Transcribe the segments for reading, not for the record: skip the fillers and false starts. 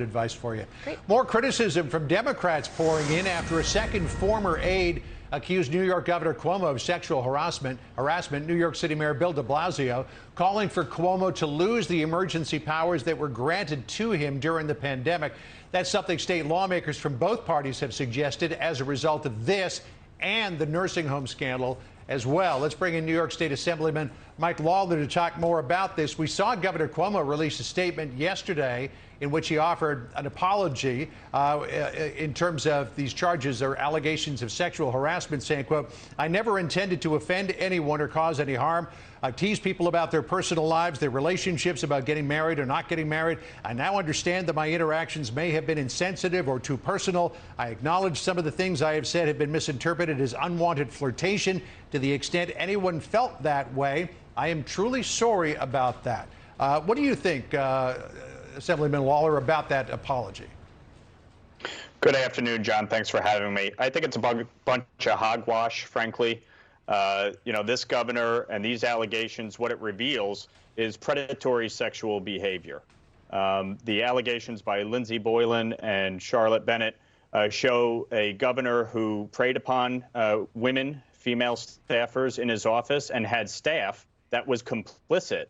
advice for you. Great. More criticism from Democrats pouring in after a second former aide accused New York Governor Cuomo of sexual harassment. New York City Mayor Bill de Blasio calling for Cuomo to lose the emergency powers that were granted to him during the pandemic. That's something state lawmakers from both parties have suggested as a result of this and the nursing home scandal as well. Let's bring in New York State Assemblyman Mike Lawler to talk more about this. We saw Governor Cuomo release a statement yesterday in which he offered an apology in terms of these charges or allegations of sexual harassment, saying, quote, "I never intended to offend anyone or cause any harm. I tease people about their personal lives, their relationships, about getting married or not getting married. I now understand that my interactions may have been insensitive or too personal. I acknowledge some of the things I have said have been misinterpreted as unwanted flirtation. To the extent anyone felt that way, I am truly sorry about that." What do you think, Assemblyman Lawler, about that apology? Good afternoon, John. Thanks for having me. I think it's a bunch of hogwash, frankly. This governor and these allegations, what it reveals is predatory sexual behavior. The allegations by Lindsey Boylan and Charlotte Bennett show a governor who preyed upon women, female staffers in his office, and had staff that was complicit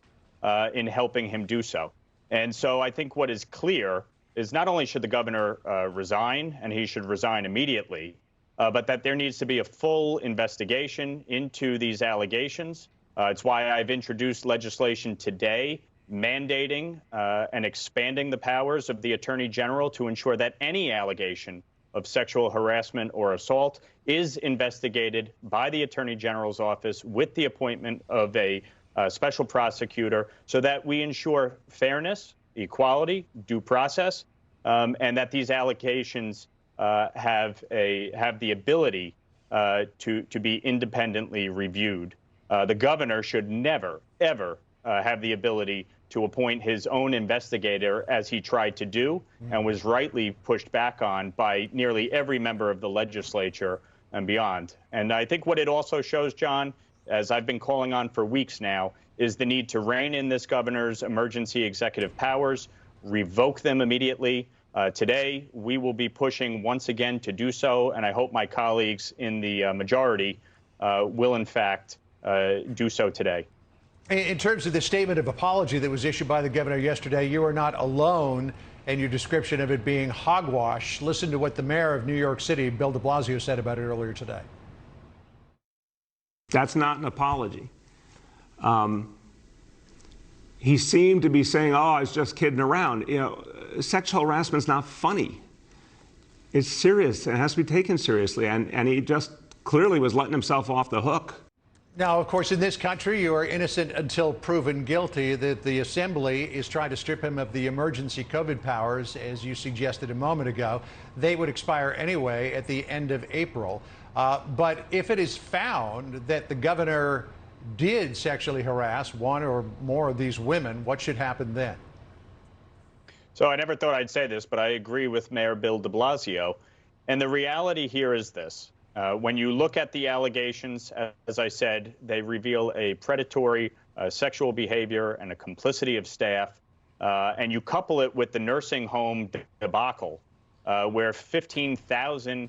in helping him do so. And so I think what is clear is not only should the governor resign, and he should resign immediately, but that there needs to be a full investigation into these allegations. It's why I've introduced legislation today mandating and expanding the powers of the Attorney General to ensure that any allegation of sexual harassment or assault is investigated by the Attorney General's office with the appointment of a special prosecutor, so that we ensure fairness, equality, due process, and that these allegations have the ability to be independently reviewed. The governor should never, ever have the ability to appoint his own investigator, as he tried to do and was rightly pushed back on by nearly every member of the legislature and beyond. And I think what it also shows, John, as I've been calling on for weeks now, is the need to rein in this governor's emergency executive powers, revoke them immediately. Today, we will be pushing once again to do so, and I hope my colleagues in the majority will, in fact, do so today. In terms of the statement of apology that was issued by the governor yesterday, you are not alone in your description of it being hogwash. Listen to what the mayor of New York City, Bill de Blasio, said about it earlier today. That's not an apology. He seemed to be saying, "Oh, I was just kidding around." You know, sexual harassment is not funny. It's serious and it has to be taken seriously. And he just clearly was letting himself off the hook. Now, of course, in this country, you are innocent until proven guilty. The Assembly is trying to strip him of the emergency COVID powers, as you suggested a moment ago. They would expire anyway at the end of April. But if it is found that the governor did sexually harass one or more of these women, what should happen then? So I never thought I'd say this, but I agree with Mayor Bill de Blasio. And the reality here is this. When you look at the allegations, as I said, they reveal a predatory sexual behavior and a complicity of staff. And you couple it with the nursing home debacle, where 15,000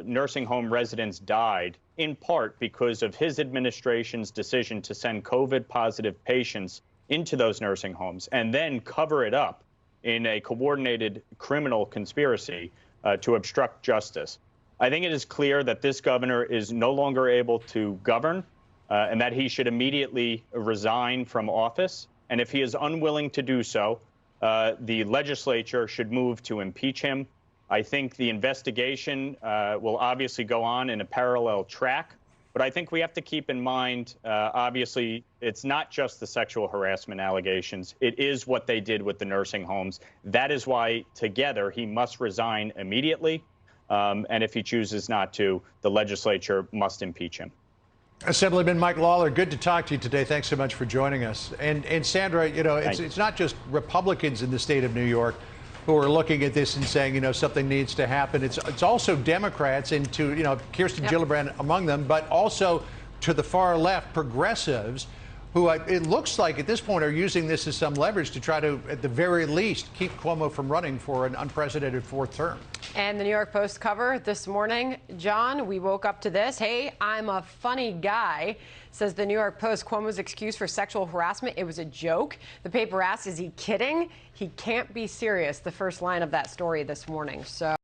nursing home residents died, in part because of his administration's decision to send COVID-positive patients into those nursing homes and then cover it up in a coordinated criminal conspiracy to obstruct justice. I think it is clear that this governor is no longer able to govern and that he should immediately resign from office. And if he is unwilling to do so, the legislature should move to impeach him. I think the investigation will obviously go on in a parallel track. But I think we have to keep in mind, obviously, it's not just the sexual harassment allegations. It is what they did with the nursing homes. That is why, together, he must resign immediately. And if he chooses not to, the legislature must impeach him. Assemblyman Mike Lawler, good to talk to you today. Thanks so much for joining us. And Sandra, you know, it's not just Republicans in the state of New York who are looking at this and saying, you know, something needs to happen. It's also Democrats, and to, you know, Kirsten Gillibrand among them, but also to the far left, progressives who it looks like at this point are using this as some leverage to try to, at the very least, keep Cuomo from running for an unprecedented fourth term. And the New York Post cover this morning, John, we woke up to this. Hey, I'm a funny guy, says the New York Post. Cuomo's excuse for sexual harassment, it was a joke. The paper asked, is he kidding? He can't be serious, the first line of that story this morning. So.